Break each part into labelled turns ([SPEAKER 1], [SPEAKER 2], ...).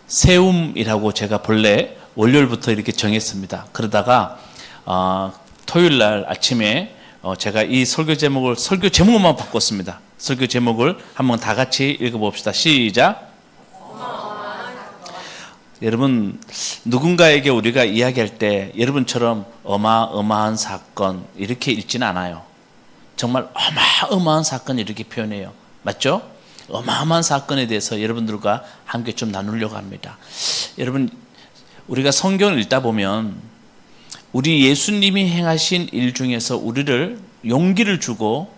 [SPEAKER 1] 세움이라고 제가 본래 월요일부터 이렇게 정했습니다. 그러다가 토요일 날 아침에 제가 이 설교 제목만 바꿨습니다. 설교 제목을 한번 다 같이 읽어봅시다. 시작. 여러분, 누군가에게 우리가 이야기할 때 여러분처럼 어마어마한 사건 이렇게 읽지는 않아요. 정말 어마어마한 사건 이렇게 표현해요. 맞죠? 어마어마한 사건에 대해서 여러분들과 함께 좀 나누려고 합니다. 여러분, 우리가 성경을 읽다 보면 우리 예수님이 행하신 일 중에서 우리를 용기를 주고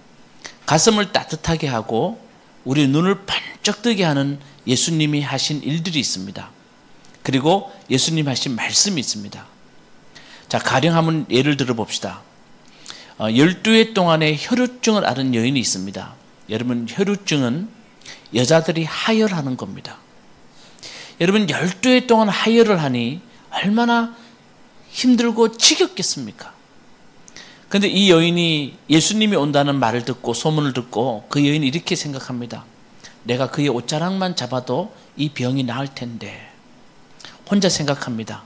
[SPEAKER 1] 가슴을 따뜻하게 하고 우리 눈을 번쩍 뜨게 하는 예수님이 하신 일들이 있습니다. 그리고 예수님이 하신 말씀이 있습니다. 자, 가령 한번 예를 들어 봅시다. 12해 동안의 혈루증을 앓은 여인이 있습니다. 여러분, 혈루증은 여자들이 하혈하는 겁니다. 여러분, 12해 동안 하혈을 하니 얼마나 힘들고 지겹겠습니까? 그런데 이 여인이 예수님이 온다는 말을 듣고 소문을 듣고 그 여인이 이렇게 생각합니다. 내가 그의 옷자락만 잡아도 이 병이 나을 텐데. 혼자 생각합니다.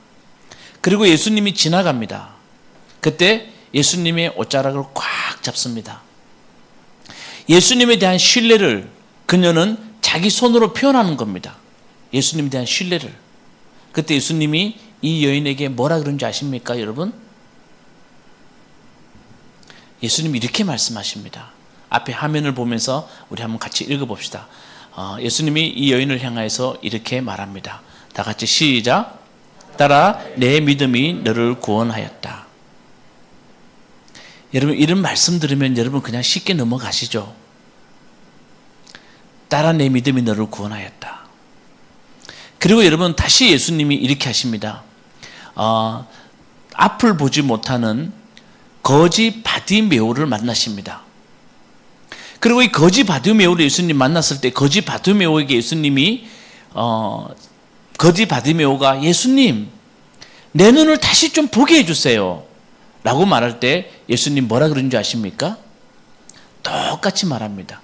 [SPEAKER 1] 그리고 예수님이 지나갑니다. 그때 예수님의 옷자락을 꽉 잡습니다. 예수님에 대한 신뢰를 그녀는 자기 손으로 표현하는 겁니다. 예수님에 대한 신뢰를. 그때 예수님이 이 여인에게 뭐라 그런지 아십니까, 여러분? 예수님이 이렇게 말씀하십니다. 앞에 화면을 보면서 우리 한번 같이 읽어봅시다. 예수님이 이 여인을 향하여서 이렇게 말합니다. 다 같이 시작. 따라 내 믿음이 너를 구원하였다. 여러분, 이런 말씀 들으면 여러분 그냥 쉽게 넘어가시죠. 따라 내 믿음이 너를 구원하였다. 그리고 여러분, 다시 예수님이 이렇게 하십니다. 앞을 보지 못하는 거지 바디메오를 만나십니다. 그리고 이 거지 바디메오를 예수님 만났을 때 거지 바디메오에게 예수님이 거지 바디메오가 예수님, 내 눈을 다시 좀 보게 해주세요 라고 말할 때 예수님 뭐라 그런 줄 아십니까? 똑같이 말합니다.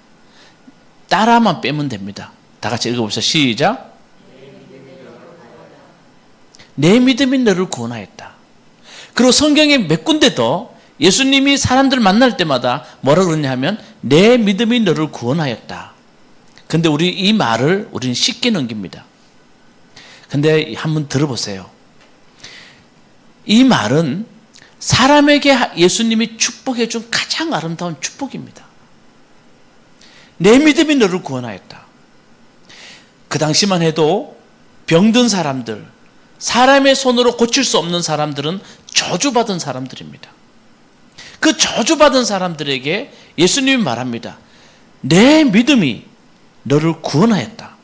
[SPEAKER 1] 따라만 빼면 됩니다. 다 같이 읽어봅시다. 시작. 내 믿음이 너를 구원하였다. 그리고 성경에 몇 군데도 예수님이 사람들 만날 때마다 뭐라 그러냐 하면 내 믿음이 너를 구원하였다. 근데 우리 이 말을 우리는 쉽게 넘깁니다. 근데 한번 들어보세요. 이 말은 사람에게 예수님이 축복해 준 가장 아름다운 축복입니다. 내 믿음이 너를 구원하였다. 그 당시만 해도 병든 사람들, 사람의 손으로 고칠 수 없는 사람들은 저주받은 사람들입니다. 그 저주받은 사람들에게 예수님이 말합니다. 내 믿음이 너를 구원하였다.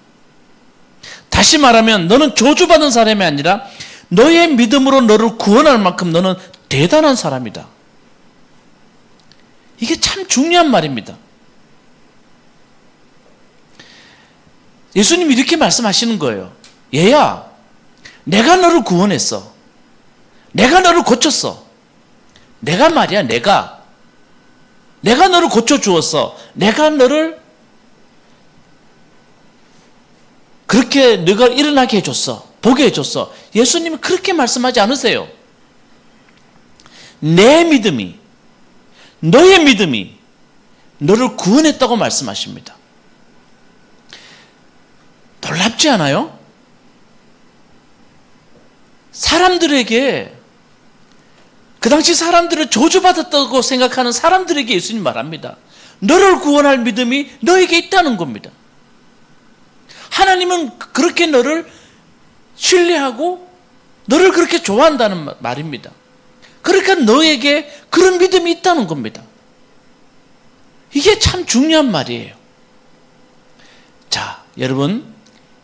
[SPEAKER 1] 다시 말하면 너는 저주받은 사람이 아니라 너의 믿음으로 너를 구원할 만큼 너는 대단한 사람이다. 이게 참 중요한 말입니다. 예수님이 이렇게 말씀하시는 거예요. 얘야, 내가 너를 구원했어. 내가 너를 고쳤어. 내가 말이야, 내가 너를 고쳐주었어. 내가 너를 그렇게 너가 일어나게 해줬어. 보게 해줬어. 예수님은 그렇게 말씀하지 않으세요. 내 믿음이, 너의 믿음이 너를 구원했다고 말씀하십니다. 놀랍지 않아요? 사람들에게, 그 당시 사람들을 저주받았다고 생각하는 사람들에게 예수님 말합니다. 너를 구원할 믿음이 너에게 있다는 겁니다. 하나님은 그렇게 너를 신뢰하고 너를 그렇게 좋아한다는 말입니다. 그러니까 너에게 그런 믿음이 있다는 겁니다. 이게 참 중요한 말이에요. 자, 여러분,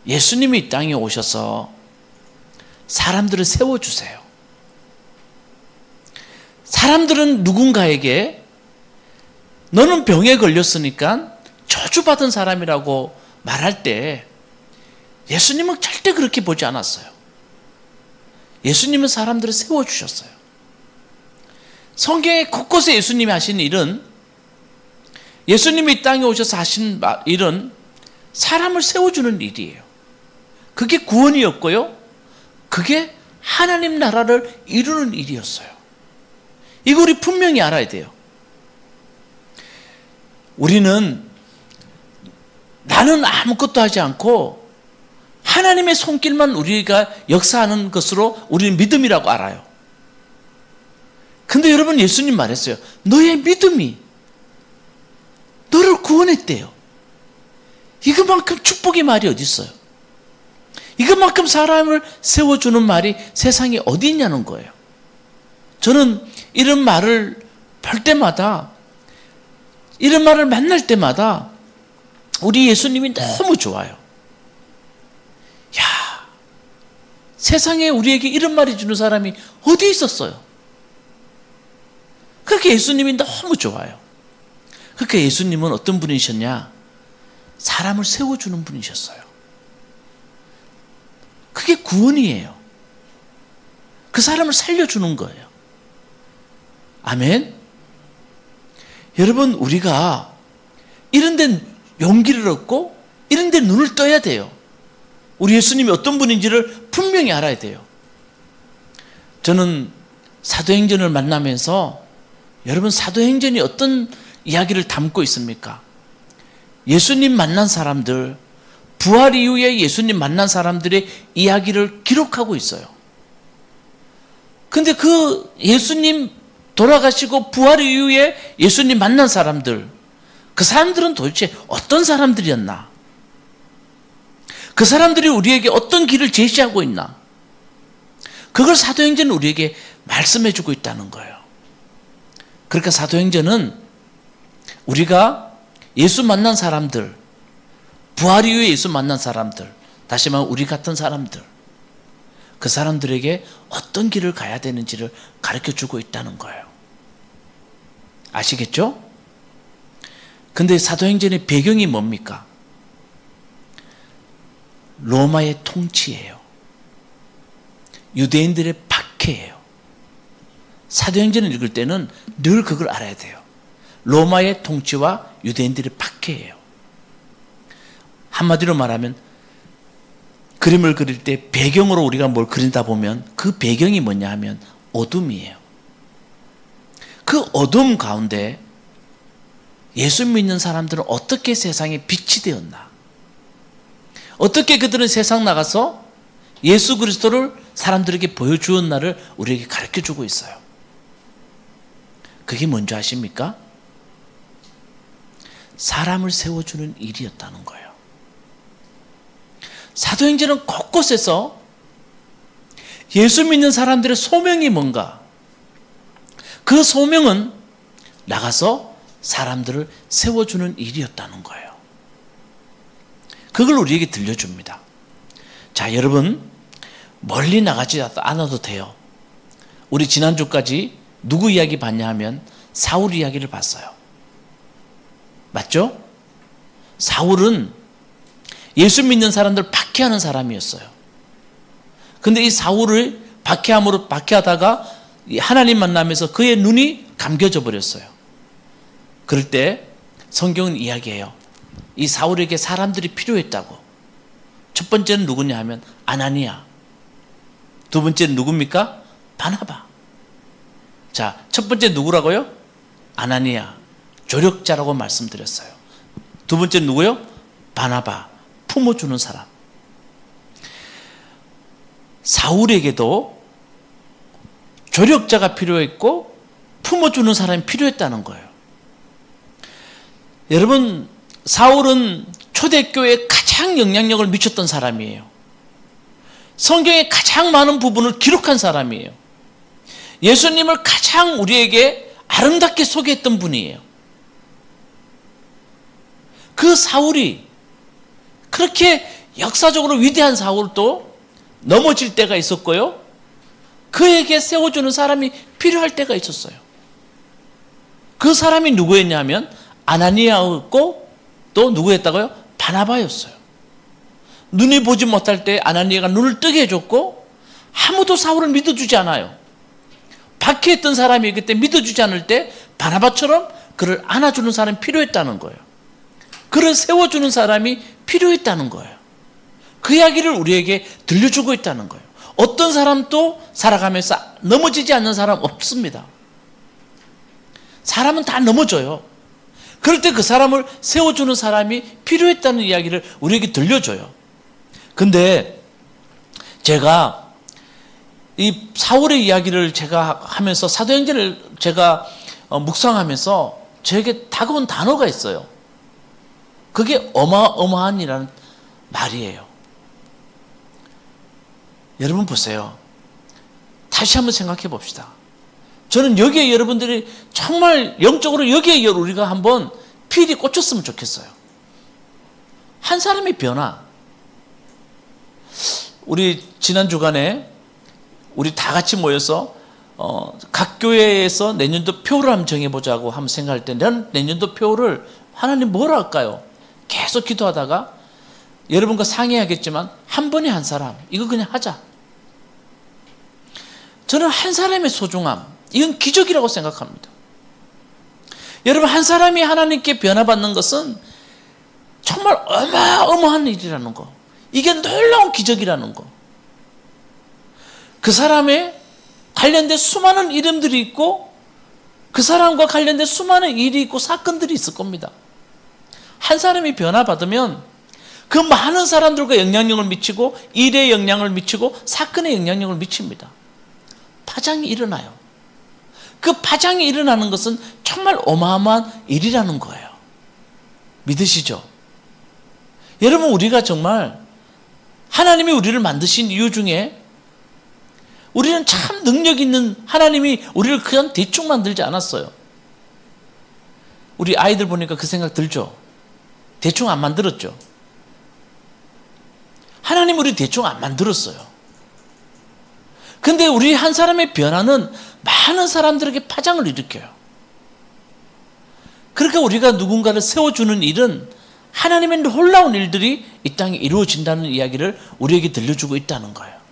[SPEAKER 1] 예수님이 이 땅에 오셔서 사람들을 세워주세요. 사람들은 누군가에게 너는 병에 걸렸으니까 저주받은 사람이라고 말할 때 예수님은 절대 그렇게 보지 않았어요. 예수님은 사람들을 세워주셨어요. 성경의 곳곳에 예수님이 하신 일은, 예수님이 이 땅에 오셔서 하신 일은 사람을 세워주는 일이에요. 그게 구원이었고요. 그게 하나님 나라를 이루는 일이었어요. 이거 우리 분명히 알아야 돼요. 우리는 나는 아무것도 하지 않고 하나님의 손길만 우리가 역사하는 것으로 우리는 믿음이라고 알아요. 근데 여러분, 예수님 말했어요. 너의 믿음이 너를 구원했대요. 이것만큼 축복의 말이 어디 있어요? 이것만큼 사람을 세워주는 말이 세상에 어디 있냐는 거예요. 저는 이런 말을 볼 때마다, 이런 말을 만날 때마다 우리 예수님이 너무 좋아요. 야, 세상에 우리에게 이런 말이 주는 사람이 어디 있었어요? 그렇게 예수님이 너무 좋아요. 그렇게 예수님은 어떤 분이셨냐? 사람을 세워주는 분이셨어요. 그게 구원이에요. 그 사람을 살려주는 거예요. 아멘. 여러분, 우리가 이런 데 용기를 얻고 이런 데 눈을 떠야 돼요. 우리 예수님이 어떤 분인지를 분명히 알아야 돼요. 저는 사도행전을 만나면서, 여러분, 사도행전이 어떤 이야기를 담고 있습니까? 예수님 만난 사람들, 부활 이후에 예수님 만난 사람들의 이야기를 기록하고 있어요. 근데 그 예수님 돌아가시고 부활 이후에 예수님 만난 사람들, 그 사람들은 도대체 어떤 사람들이었나? 그 사람들이 우리에게 어떤 길을 제시하고 있나? 그걸 사도행전은 우리에게 말씀해 주고 있다는 거예요. 그러니까 사도행전은 우리가 예수 만난 사람들, 부활 이후에 예수 만난 사람들, 다시 말하면 우리 같은 사람들, 그 사람들에게 어떤 길을 가야 되는지를 가르쳐 주고 있다는 거예요. 아시겠죠? 근데 사도행전의 배경이 뭡니까? 로마의 통치예요. 유대인들의 박해예요. 사도행전을 읽을 때는 늘 그걸 알아야 돼요. 로마의 통치와 유대인들의 박해예요. 한마디로 말하면, 그림을 그릴 때 배경으로 우리가 뭘 그리다 보면 그 배경이 뭐냐 하면 어둠이에요. 그 어둠 가운데 예수 믿는 사람들은 어떻게 세상에 빛이 되었나? 어떻게 그들은 세상 나가서 예수 그리스도를 사람들에게 보여주었나를 우리에게 가르쳐주고 있어요. 그게 뭔지 아십니까? 사람을 세워주는 일이었다는 거예요. 사도행전은 곳곳에서 예수 믿는 사람들의 소명이 뭔가, 그 소명은 나가서 사람들을 세워주는 일이었다는 거예요. 그걸 우리에게 들려줍니다. 자, 여러분, 멀리 나가지 않아도 돼요. 우리 지난주까지 누구 이야기 봤냐 하면 사울 이야기를 봤어요. 맞죠? 사울은 예수 믿는 사람들 박해하는 사람이었어요. 근데 이 사울을 박해하다가 하나님 만나면서 그의 눈이 감겨져 버렸어요. 그럴 때 성경은 이야기해요. 이 사울에게 사람들이 필요했다고. 첫 번째는 누구냐 하면 아나니아. 두 번째는 누굽니까? 바나바. 자, 첫 번째 누구라고요? 아나니아. 조력자라고 말씀드렸어요. 두 번째 누구요? 바나바. 품어주는 사람. 사울에게도 조력자가 필요했고 품어주는 사람이 필요했다는 거예요. 여러분, 사울은 초대교회에 가장 영향력을 미쳤던 사람이에요. 성경의 가장 많은 부분을 기록한 사람이에요. 예수님을 가장 우리에게 아름답게 소개했던 분이에요. 그 사울이, 그렇게 역사적으로 위대한 사울도 넘어질 때가 있었고요, 그에게 세워주는 사람이 필요할 때가 있었어요. 그 사람이 누구였냐면 아나니아였고, 또 누구였다고요? 바나바였어요. 눈이 보지 못할 때 아나니아가 눈을 뜨게 해줬고, 아무도 사울을 믿어주지 않아요. 박해했던 사람이 그때 믿어주지 않을 때 바나바처럼 그를 안아주는 사람이 필요했다는 거예요. 그를 세워주는 사람이 필요했다는 거예요. 그 이야기를 우리에게 들려주고 있다는 거예요. 어떤 사람도 살아가면서 넘어지지 않는 사람 없습니다. 사람은 다 넘어져요. 그럴 때 그 사람을 세워주는 사람이 필요했다는 이야기를 우리에게 들려줘요. 근데 제가 이 사울의 이야기를 제가 하면서 사도행전을 제가 묵상하면서 저에게 다가온 단어가 있어요. 그게 어마어마한이라는 말이에요. 여러분 보세요. 다시 한번 생각해 봅시다. 저는 여기에 여러분들이 정말 영적으로 여기에 우리가 한번 필히 꽂혔으면 좋겠어요. 한 사람의 변화. 우리 지난 주간에 우리 다 같이 모여서 각 교회에서 내년도 표를 한번 정해보자고 한번 생각할 때 난 내년도 표를 하나님 뭘 할까요? 계속 기도하다가 여러분과 상의하겠지만 한 번에 한 사람 이거 그냥 하자. 저는 한 사람의 소중함 이건 기적이라고 생각합니다. 여러분 한 사람이 하나님께 변화받는 것은 정말 어마어마한 일이라는 거. 이게 놀라운 기적이라는 거. 그 사람에 관련된 수많은 이름들이 있고 그 사람과 관련된 수많은 일이 있고 사건들이 있을 겁니다. 한 사람이 변화받으면 그 많은 사람들과 영향력을 미치고 일에 영향을 미치고 사건에 영향력을 미칩니다. 파장이 일어나요. 그 파장이 일어나는 것은 정말 어마어마한 일이라는 거예요. 믿으시죠? 여러분 우리가 정말 하나님이 우리를 만드신 이유 중에 우리는 참 능력 있는 하나님이 우리를 그냥 대충 만들지 않았어요. 우리 아이들 보니까 그 생각 들죠? 대충 안 만들었죠? 하나님 우리 대충 안 만들었어요. 근데 우리 한 사람의 변화는 많은 사람들에게 파장을 일으켜요. 그러니까 우리가 누군가를 세워주는 일은 하나님의 놀라운 일들이 이 땅에 이루어진다는 이야기를 우리에게 들려주고 있다는 거예요.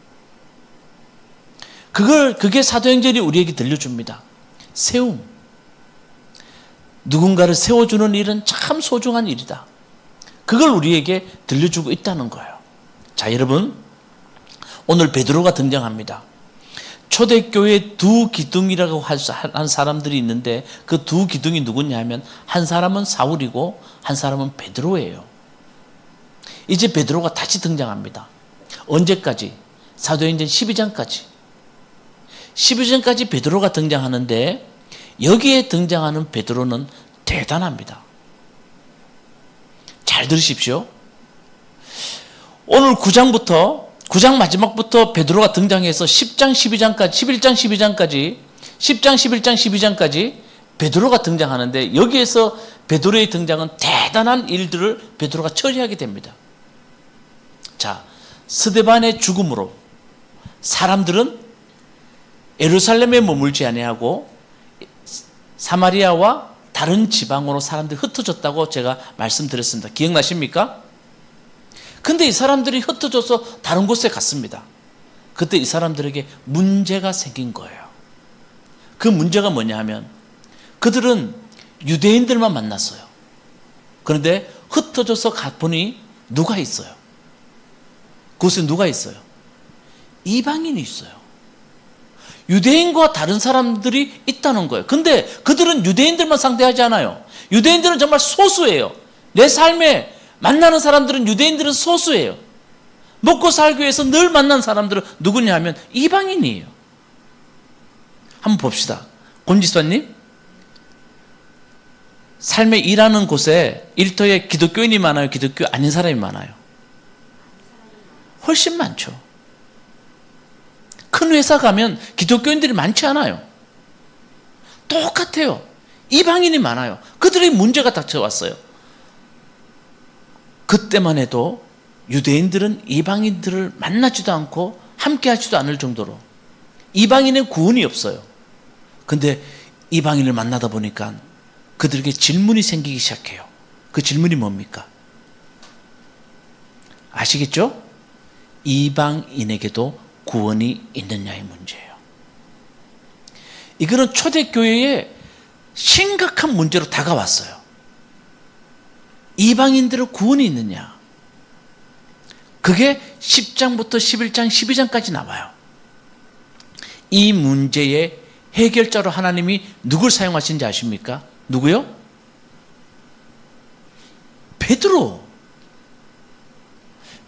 [SPEAKER 1] 그게 사도행전이 우리에게 들려줍니다. 세움. 누군가를 세워주는 일은 참 소중한 일이다. 그걸 우리에게 들려주고 있다는 거예요. 자, 여러분, 오늘 베드로가 등장합니다. 초대교회 두 기둥이라고 한 사람들이 있는데 그 두 기둥이 누구냐 하면 한 사람은 사울이고 한 사람은 베드로예요. 이제 베드로가 다시 등장합니다. 언제까지? 사도행전 12장까지. 12장까지 베드로가 등장하는데 여기에 등장하는 베드로는 대단합니다. 잘 들으십시오. 오늘 9장 마지막부터 베드로가 등장해서 10장 12장까지 11장 12장까지 10장 11장 12장까지 베드로가 등장하는데 여기에서 베드로의 등장은 대단한 일들을 베드로가 처리하게 됩니다. 자, 스데반의 죽음으로 사람들은 예루살렘에 머물지 아니하고 사마리아와 다른 지방으로 사람들이 흩어졌다고 제가 말씀드렸습니다. 기억나십니까? 근데 이 사람들이 흩어져서 다른 곳에 갔습니다. 그때 이 사람들에게 문제가 생긴 거예요. 그 문제가 뭐냐 하면 그들은 유대인들만 만났어요. 그런데 흩어져서 가보니 누가 있어요? 그곳에 누가 있어요? 이방인이 있어요. 유대인과 다른 사람들이 있다는 거예요. 근데 그들은 유대인들만 상대하지 않아요. 유대인들은 정말 소수예요. 내 삶에 만나는 사람들은 유대인들은 소수예요. 먹고 살기 위해서 늘 만난 사람들은 누구냐 하면 이방인이에요. 한번 봅시다. 권지수님, 삶에 일하는 곳에 일터에 기독교인이 많아요? 기독교 아닌 사람이 많아요? 훨씬 많죠. 큰 회사 가면 기독교인들이 많지 않아요. 똑같아요. 이방인이 많아요. 그들의 문제가 닥쳐왔어요. 그때만 해도 유대인들은 이방인들을 만나지도 않고 함께 하지도 않을 정도로 이방인의 구원이 없어요. 근데 이방인을 만나다 보니까 그들에게 질문이 생기기 시작해요. 그 질문이 뭡니까? 아시겠죠? 이방인에게도 구원이 있느냐의 문제예요. 이거는 초대교회에 심각한 문제로 다가왔어요. 이방인들의 구원이 있느냐? 그게 10장부터 11장, 12장까지 나와요. 이 문제의 해결자로 하나님이 누굴 사용하신지 아십니까? 누구요? 베드로.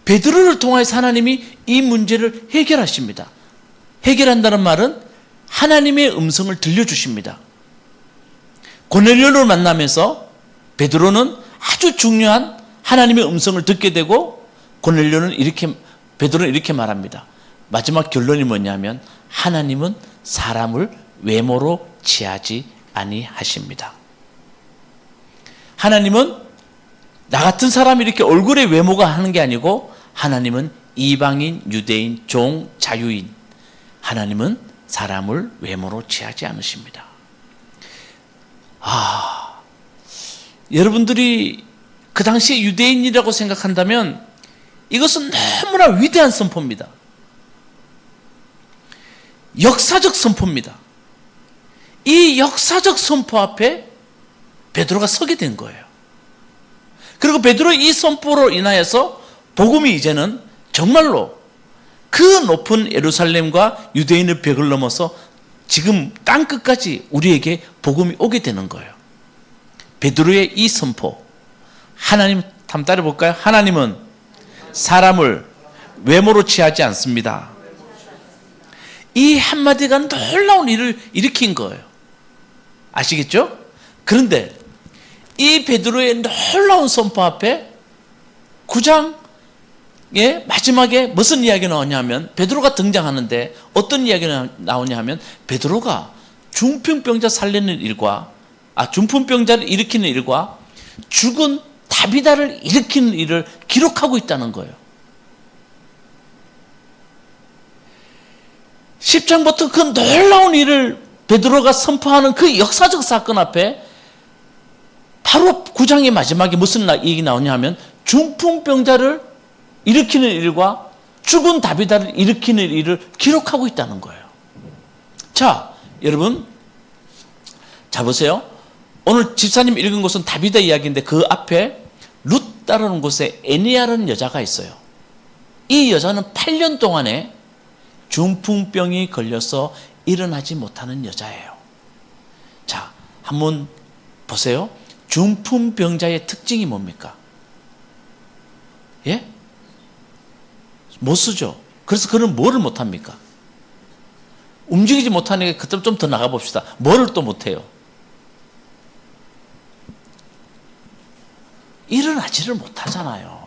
[SPEAKER 1] 베드로를 통해서 하나님이 이 문제를 해결하십니다. 해결한다는 말은 하나님의 음성을 들려주십니다. 고넬료를 만나면서 베드로는 아주 중요한 하나님의 음성을 듣게 되고 베드로는 이렇게 말합니다. 마지막 결론이 뭐냐면 하나님은 사람을 외모로 취하지 아니하십니다. 하나님은 나 같은 사람이 이렇게 얼굴에 외모가 하는 게 아니고 하나님은 이방인, 유대인, 종, 자유인, 하나님은 사람을 외모로 취하지 않으십니다. 여러분들이 그 당시에 유대인이라고 생각한다면 이것은 너무나 위대한 선포입니다. 역사적 선포입니다. 이 역사적 선포 앞에 베드로가 서게 된 거예요. 그리고 베드로의 이 선포로 인하여서 복음이 이제는 정말로 그 높은 예루살렘과 유대인의 벽을 넘어서 지금 땅끝까지 우리에게 복음이 오게 되는 거예요. 베드로의 이 선포, 하나님 한번 따라 볼까요? 하나님은 사람을 외모로 취하지 않습니다. 이 한마디가 놀라운 일을 일으킨 거예요. 아시겠죠? 그런데 이 베드로의 놀라운 선포 앞에 9장의 마지막에 무슨 이야기가 나오냐면 베드로가 등장하는데 어떤 이야기가 나오냐 하면 베드로가 중풍병자 살리는 일과 중풍병자를 일으키는 일과 죽은 다비다를 일으키는 일을 기록하고 있다는 거예요. 10장부터 그 놀라운 일을 베드로가 선포하는 그 역사적 사건 앞에 바로 9장의 마지막에 무슨 얘기 나오냐 하면 중풍병자를 일으키는 일과 죽은 다비다를 일으키는 일을 기록하고 있다는 거예요. 자, 여러분, 자 보세요. 오늘 집사님 읽은 것은 다비다 이야기인데 그 앞에 룻다라는 곳에 에니아라는 여자가 있어요. 이 여자는 8년 동안에 중풍병이 걸려서 일어나지 못하는 여자예요. 자, 한번 보세요. 중풍병자의 특징이 뭡니까? 예? 못 쓰죠. 그래서 그는 뭐를 못합니까? 움직이지 못하니까 그때 좀 더 나가봅시다. 뭐를 또 못해요? 일어나지를 못하잖아요.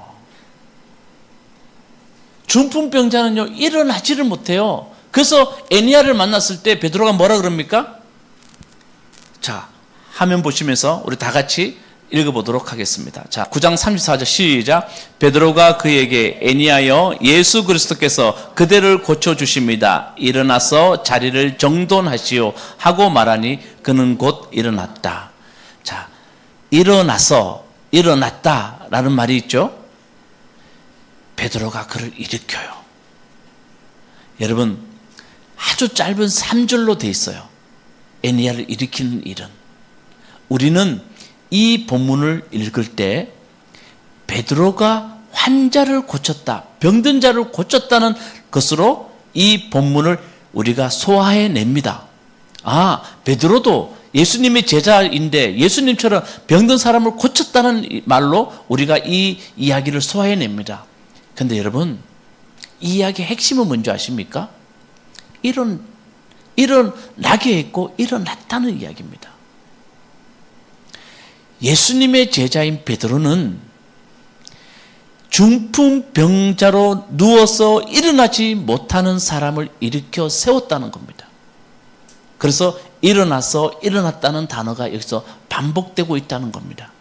[SPEAKER 1] 중풍병자는요, 일어나지를 못해요. 그래서 애니야를 만났을 때 베드로가 뭐라 그럽니까? 자, 화면 보시면서 우리 다 같이 읽어보도록 하겠습니다. 자, 9장 34절 시작. 베드로가 그에게 애니야여 예수 그리스도께서 그대를 고쳐주십니다. 일어나서 자리를 정돈하시오 하고 말하니 그는 곧 일어났다. 자, 일어나서 일어났다라는 말이 있죠. 베드로가 그를 일으켜요. 여러분, 아주 짧은 3절로 돼 있어요. 애니야를 일으키는 일은. 우리는 이 본문을 읽을 때 베드로가 환자를 고쳤다, 병든 자를 고쳤다는 것으로 이 본문을 우리가 소화해냅니다. 베드로도 예수님의 제자인데 예수님처럼 병든 사람을 고쳤다는 말로 우리가 이 이야기를 소화해냅니다. 그런데 여러분, 이 이야기의 핵심은 뭔지 아십니까? 일어나게 했고 일어났다는 이야기입니다. 예수님의 제자인 베드로는 중풍병자로 누워서 일어나지 못하는 사람을 일으켜 세웠다는 겁니다. 그래서 일어나서 일어났다는 단어가 여기서 반복되고 있다는 겁니다.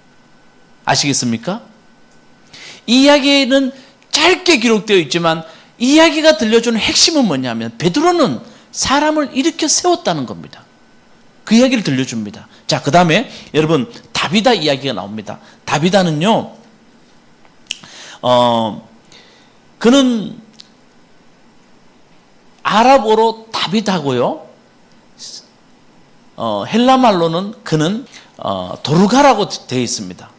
[SPEAKER 1] 아시겠습니까? 이 이야기는 짧게 기록되어 있지만 이 이야기가 들려주는 핵심은 뭐냐면 베드로는 사람을 일으켜 세웠다는 겁니다. 그 이야기를 들려줍니다. 자, 그 다음에 여러분 다비다 이야기가 나옵니다. 다비다는요, 그는 아랍어로 다비다고요. 헬라 말로는 그는 도르가라고 되어 있습니다.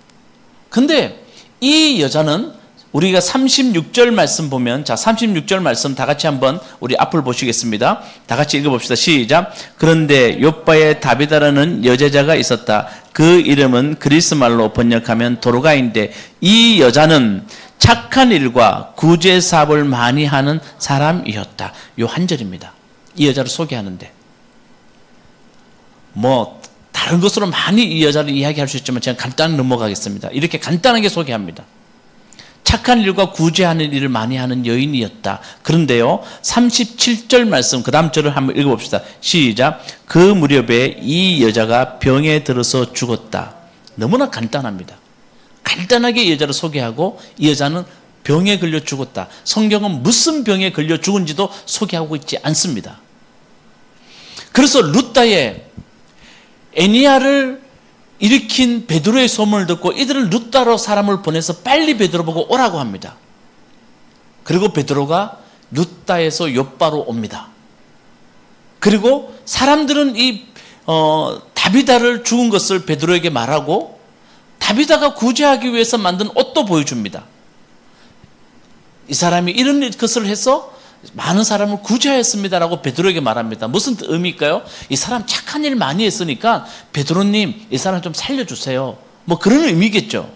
[SPEAKER 1] 근데 이 여자는 우리가 36절 말씀 보면, 자, 36절 말씀 다 같이 한번 우리 앞을 보시겠습니다. 다 같이 읽어봅시다. 시작. 그런데 욥바에 다비다라는 여제자가 있었다. 그 이름은 그리스 말로 번역하면 도로가인데, 이 여자는 착한 일과 구제 사업을 많이 하는 사람이었다. 요 한 절입니다. 이 여자를 소개하는데, 다른 것으로 많이 이 여자를 이야기할 수 있지만 제가 간단히 넘어가겠습니다. 이렇게 간단하게 소개합니다. 착한 일과 구제하는 일을 많이 하는 여인이었다. 그런데요, 37절 말씀, 그 다음 절을 한번 읽어봅시다. 시작. 그 무렵에 이 여자가 병에 들어서 죽었다. 너무나 간단합니다. 간단하게 이 여자를 소개하고, 이 여자는 병에 걸려 죽었다. 성경은 무슨 병에 걸려 죽은지도 소개하고 있지 않습니다. 그래서 룻다의 애니야를 일으킨 베드로의 소문을 듣고 이들은 룻다로 사람을 보내서 빨리 베드로 보고 오라고 합니다. 그리고 베드로가 룻다에서 욥바로 옵니다. 그리고 사람들은 이 다비다를 죽은 것을 베드로에게 말하고, 다비다가 구제하기 위해서 만든 옷도 보여줍니다. 이 사람이 이런 것을 해서 많은 사람을 구제하였습니다라고 베드로에게 말합니다. 무슨 의미일까요? 이 사람 착한 일 많이 했으니까 베드로님, 이 사람 좀 살려주세요. 그런 의미겠죠.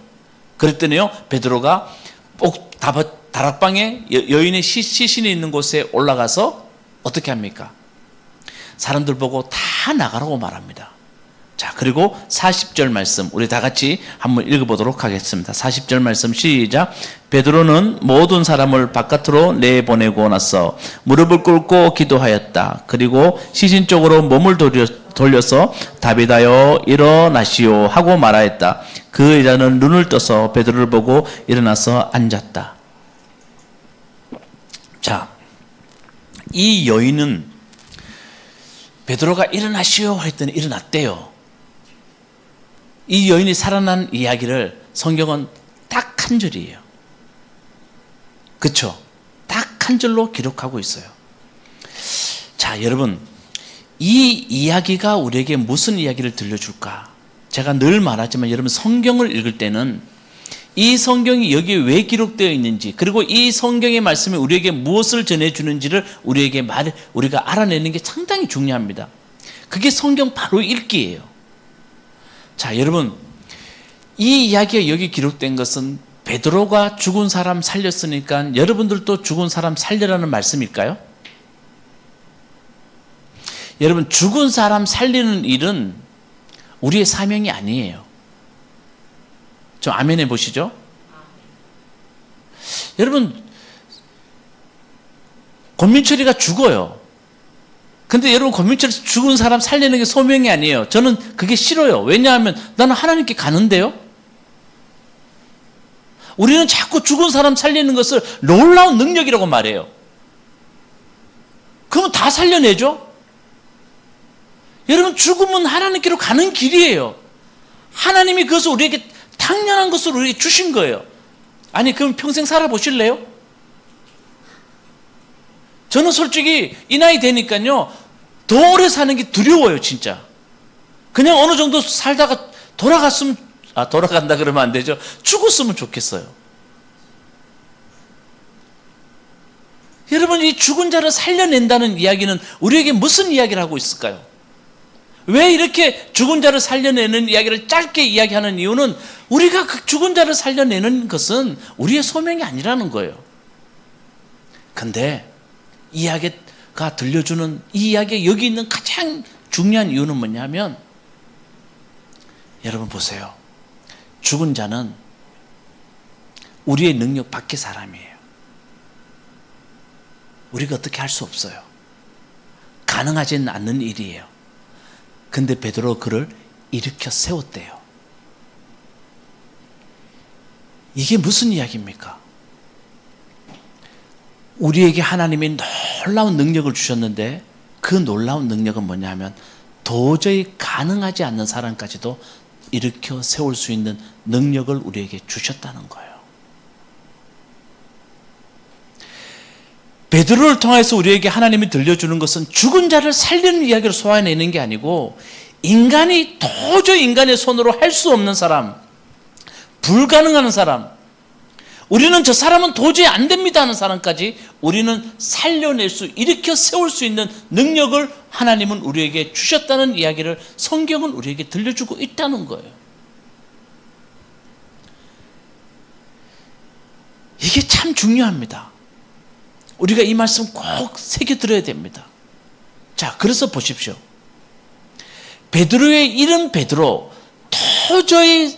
[SPEAKER 1] 그랬더니요, 베드로가 꼭 다락방에 여인의 시신이 있는 곳에 올라가서 어떻게 합니까? 사람들 보고 다 나가라고 말합니다. 자, 그리고 40절 말씀 우리 다 같이 한번 읽어보도록 하겠습니다. 40절 말씀 시작. 베드로는 모든 사람을 바깥으로 내보내고 나서 무릎을 꿇고 기도하였다. 그리고 시신 쪽으로 몸을 돌려서 다비다여 일어나시오 하고 말하였다. 그 여자는 눈을 떠서 베드로를 보고 일어나서 앉았다. 자, 이 여인은 베드로가 일어나시오 했더니 일어났대요. 이 여인이 살아난 이야기를 성경은 딱 한 절이에요. 그렇죠? 딱 한 절로 기록하고 있어요. 자, 여러분, 이 이야기가 우리에게 무슨 이야기를 들려줄까? 제가 늘 말하지만 여러분, 성경을 읽을 때는 이 성경이 여기에 왜 기록되어 있는지, 그리고 이 성경의 말씀이 우리에게 무엇을 전해주는지를 우리가 알아내는 게 상당히 중요합니다. 그게 성경 바로 읽기예요. 자, 여러분, 이 이야기가 여기 기록된 것은 베드로가 죽은 사람 살렸으니까 여러분들도 죽은 사람 살려라는 말씀일까요? 여러분, 죽은 사람 살리는 일은 우리의 사명이 아니에요. 좀 아멘 해보시죠. 여러분, 권민철이가 죽어요. 근데 여러분, 권민철이 죽은 사람 살리는 게 소명이 아니에요. 저는 그게 싫어요. 왜냐하면 나는 하나님께 가는데요. 우리는 자꾸 죽은 사람 살리는 것을 놀라운 능력이라고 말해요. 그러면 다 살려내죠? 여러분, 죽음은 하나님께로 가는 길이에요. 하나님이 그것을 우리에게 당연한 것을 우리에게 주신 거예요. 아니, 그럼 평생 살아보실래요? 저는 솔직히 이 나이 되니까요, 더 오래 사는 게 두려워요, 진짜. 그냥 어느 정도 살다가 돌아간다 그러면 안 되죠. 죽었으면 좋겠어요. 여러분, 이 죽은 자를 살려낸다는 이야기는 우리에게 무슨 이야기를 하고 있을까요? 왜 이렇게 죽은 자를 살려내는 이야기를 짧게 이야기하는 이유는 우리가 그 죽은 자를 살려내는 것은 우리의 소명이 아니라는 거예요. 근데 이야기가 들려주는 이 이야기에 여기 있는 가장 중요한 이유는 뭐냐면, 여러분 보세요. 죽은 자는 우리의 능력 밖의 사람이에요. 우리가 어떻게 할 수 없어요. 가능하지는 않는 일이에요. 근데 베드로 그를 일으켜 세웠대요. 이게 무슨 이야기입니까? 우리에게 하나님이 놀라운 능력을 주셨는데 그 놀라운 능력은 뭐냐 하면 도저히 가능하지 않는 사람까지도 일으켜 세울 수 있는 능력을 우리에게 주셨다는 거예요. 베드로를 통해서 우리에게 하나님이 들려주는 것은 죽은 자를 살리는 이야기를 소화해내는 게 아니고, 인간이 도저히 인간의 손으로 할 수 없는 사람, 불가능한 사람, 우리는 저 사람은 도저히 안 됩니다 하는 사람까지 우리는 살려낼 수, 일으켜 세울 수 있는 능력을 하나님은 우리에게 주셨다는 이야기를 성경은 우리에게 들려주고 있다는 거예요. 이게 참 중요합니다. 우리가 이 말씀 꼭 새겨들어야 됩니다. 자, 그래서 보십시오. 베드로의 이름 베드로, 도저히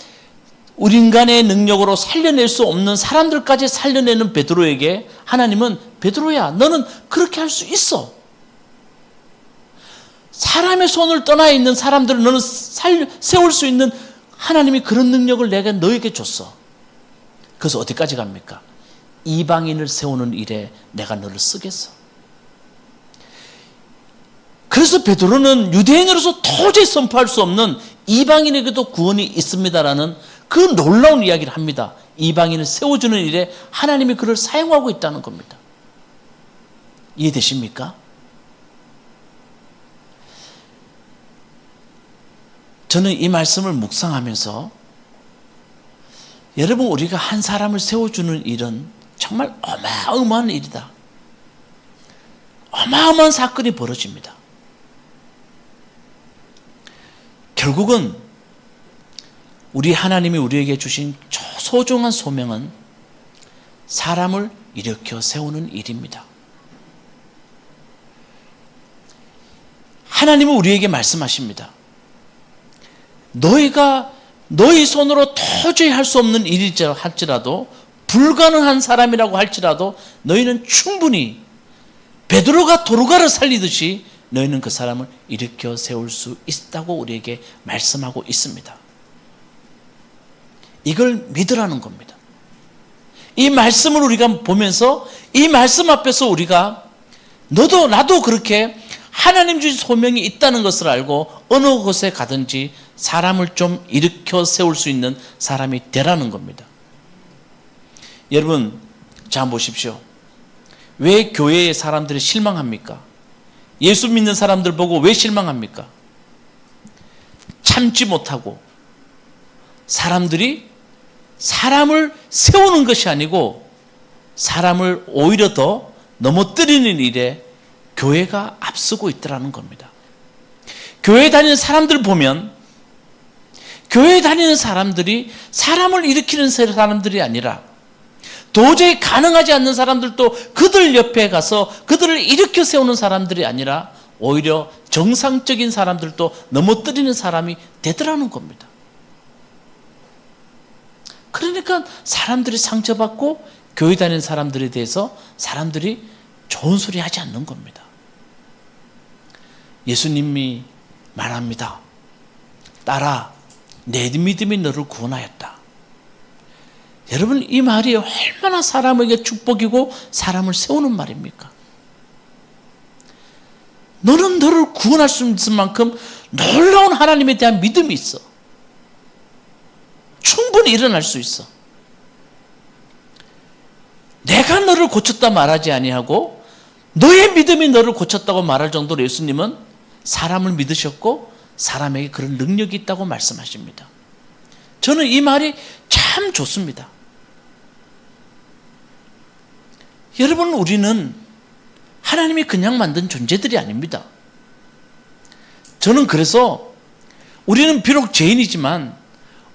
[SPEAKER 1] 우리 인간의 능력으로 살려낼 수 없는 사람들까지 살려내는 베드로에게 하나님은 베드로야, 너는 그렇게 할 수 있어. 사람의 손을 떠나 있는 사람들을 너는 세울 수 있는 하나님이 그런 능력을 내가 너에게 줬어. 그래서 어디까지 갑니까? 이방인을 세우는 일에 내가 너를 쓰겠어. 그래서 베드로는 유대인으로서 도저히 선포할 수 없는 이방인에게도 구원이 있습니다라는 그 놀라운 이야기를 합니다. 이방인을 세워주는 일에 하나님이 그를 사용하고 있다는 겁니다. 이해되십니까? 저는 이 말씀을 묵상하면서 여러분, 우리가 한 사람을 세워주는 일은 정말 어마어마한 일이다. 어마어마한 사건이 벌어집니다. 결국은 우리 하나님이 우리에게 주신 소중한 소명은 사람을 일으켜 세우는 일입니다. 하나님은 우리에게 말씀하십니다. 너희가 너희 손으로 도저히 할 수 없는 일이라 할지라도, 불가능한 사람이라고 할지라도 너희는 충분히 베드로가 도르가를 살리듯이 너희는 그 사람을 일으켜 세울 수 있다고 우리에게 말씀하고 있습니다. 이걸 믿으라는 겁니다. 이 말씀을 우리가 보면서 이 말씀 앞에서 우리가 너도 나도 그렇게 하나님 주신 소명이 있다는 것을 알고 어느 곳에 가든지 사람을 좀 일으켜 세울 수 있는 사람이 되라는 겁니다. 여러분, 자 보십시오. 왜 교회의 사람들이 실망합니까? 예수 믿는 사람들 보고 왜 실망합니까? 참지 못하고 사람들이 사람을 세우는 것이 아니고 사람을 오히려 더 넘어뜨리는 일에 교회가 앞서고 있더라는 겁니다. 교회 다니는 사람들 보면 교회 다니는 사람들이 사람을 일으키는 사람들이 아니라 도저히 가능하지 않는 사람들도 그들 옆에 가서 그들을 일으켜 세우는 사람들이 아니라 오히려 정상적인 사람들도 넘어뜨리는 사람이 되더라는 겁니다. 그러니까 사람들이 상처받고 교회 다니는 사람들에 대해서 사람들이 좋은 소리 하지 않는 겁니다. 예수님이 말합니다. 딸아, 내 믿음이 너를 구원하였다. 여러분, 이 말이 얼마나 사람에게 축복이고 사람을 세우는 말입니까? 너는 너를 구원할 수 있을 만큼 놀라운 하나님에 대한 믿음이 있어. 충분히 일어날 수 있어. 내가 너를 고쳤다 말하지 아니하고 너의 믿음이 너를 고쳤다고 말할 정도로 예수님은 사람을 믿으셨고 사람에게 그런 능력이 있다고 말씀하십니다. 저는 이 말이 참 좋습니다. 여러분, 우리는 하나님이 그냥 만든 존재들이 아닙니다. 저는 그래서 우리는 비록 죄인이지만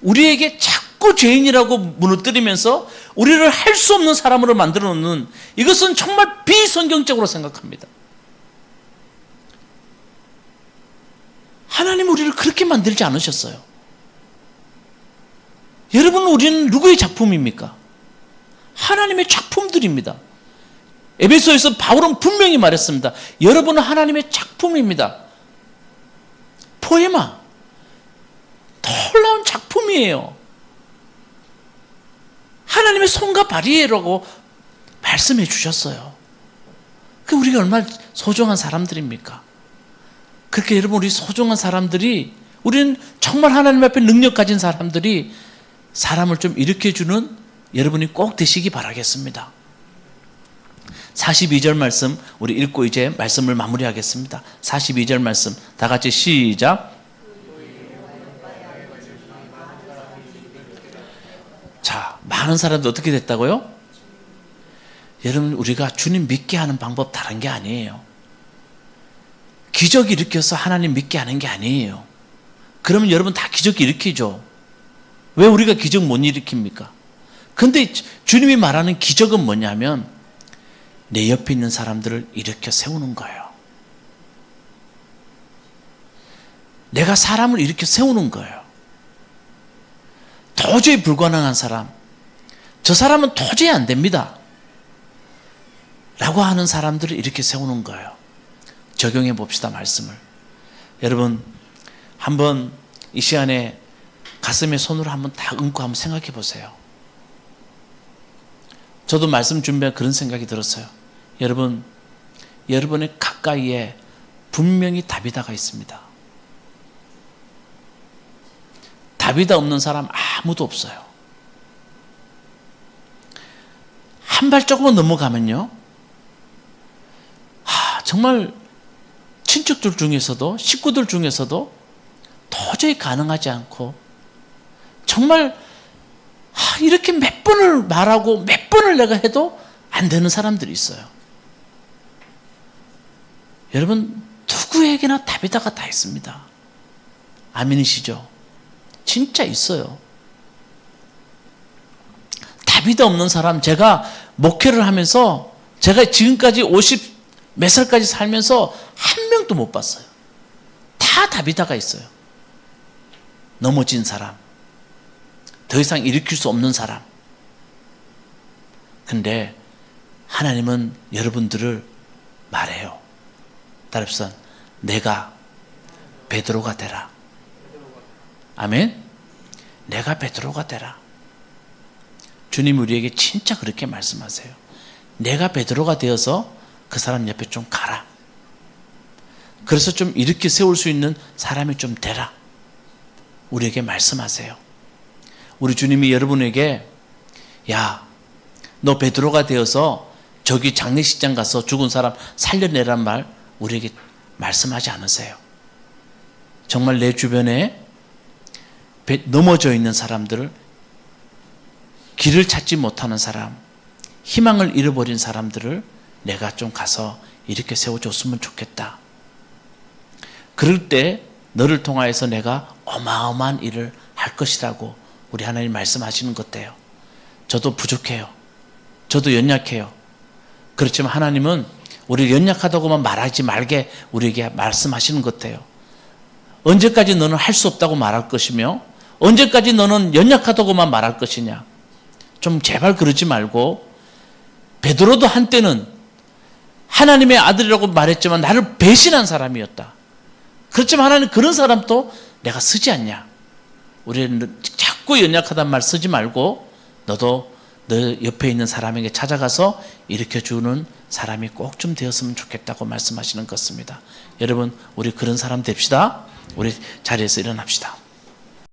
[SPEAKER 1] 우리에게 자꾸 죄인이라고 무너뜨리면서 우리를 할 수 없는 사람으로 만들어 놓는, 이것은 정말 비성경적으로 생각합니다. 하나님은 우리를 그렇게 만들지 않으셨어요. 여러분, 우리는 누구의 작품입니까? 하나님의 작품들입니다. 에베소에서 바울은 분명히 말했습니다. 여러분은 하나님의 작품입니다. 포에마, 놀라운 작품이에요. 하나님의 손과 발이라고 말씀해 주셨어요. 그 우리가 얼마나 소중한 사람들입니까? 그렇게 여러분, 우리 소중한 사람들이, 우리는 정말 하나님 앞에 능력 가진 사람들이 사람을 좀 일으켜주는 여러분이 꼭 되시기 바라겠습니다. 42절 말씀 우리 읽고 이제 말씀을 마무리하겠습니다. 42절 말씀 다 같이 시작. 자, 많은 사람들 어떻게 됐다고요? 여러분, 우리가 주님 믿게 하는 방법 다른 게 아니에요. 기적 일으켜서 하나님 믿게 하는 게 아니에요. 그러면 여러분 다 기적 일으키죠. 왜 우리가 기적 못 일으킵니까? 근데 주님이 말하는 기적은 뭐냐면 내 옆에 있는 사람들을 일으켜 세우는 거예요. 내가 사람을 일으켜 세우는 거예요. 도저히 불가능한 사람, 저 사람은 도저히 안 됩니다 라고 하는 사람들을 이렇게 세우는 거예요. 적용해 봅시다, 말씀을. 여러분, 한번 이 시간에 가슴에 손으로 한번 다 얹고 한번 생각해 보세요. 저도 말씀 준비할 그런 생각이 들었어요. 여러분, 여러분의 가까이에 분명히 다비다가 있습니다. 다비다 없는 사람 아무도 없어요. 한 발자국만 넘어가면요, 정말 친척들 중에서도, 식구들 중에서도 도저히 가능하지 않고, 정말 이렇게 몇 번을 말하고 몇 번을 내가 해도 안 되는 사람들이 있어요. 여러분, 누구에게나 다비다가 다 있습니다. 아멘이시죠? 진짜 있어요. 다비다 없는 사람, 제가 목회를 하면서 제가 지금까지 50 몇 살까지 살면서 한 명도 못 봤어요. 다 다비다가 있어요. 넘어진 사람, 더 이상 일으킬 수 없는 사람. 근데 하나님은 여러분들을 말해요. 따라합시다. 내가 베드로가 되라. 아멘. 내가 베드로가 되라. 주님 우리에게 진짜 그렇게 말씀하세요. 내가 베드로가 되어서 그 사람 옆에 좀 가라. 그래서 좀 일으켜 세울 수 있는 사람이 좀 되라. 우리에게 말씀하세요. 우리 주님이 여러분에게, 야, 너 베드로가 되어서 저기 장례식장 가서 죽은 사람 살려내란 말 우리에게 말씀하지 않으세요. 정말 내 주변에 넘어져 있는 사람들을, 길을 찾지 못하는 사람, 희망을 잃어버린 사람들을 내가 좀 가서 이렇게 세워줬으면 좋겠다. 그럴 때 너를 통하여서 내가 어마어마한 일을 할 것이라고 우리 하나님 말씀하시는 것 같아요. 저도 부족해요. 저도 연약해요. 그렇지만 하나님은 우리 연약하다고만 말하지 말게 우리에게 말씀하시는 것 같아요. 언제까지 너는 할 수 없다고 말할 것이며 언제까지 너는 연약하다고만 말할 것이냐. 좀 제발 그러지 말고, 베드로도 한때는 하나님의 아들이라고 말했지만 나를 배신한 사람이었다. 그렇지만 하나님 그런 사람도 내가 쓰지 않냐. 우리는 자꾸 연약하단 말 쓰지 말고 너도 너 옆에 있는 사람에게 찾아가서 일으켜주는 사람이 꼭 좀 되었으면 좋겠다고 말씀하시는 것 같습니다. 여러분, 우리 그런 사람 됩시다. 우리 자리에서 일어납시다.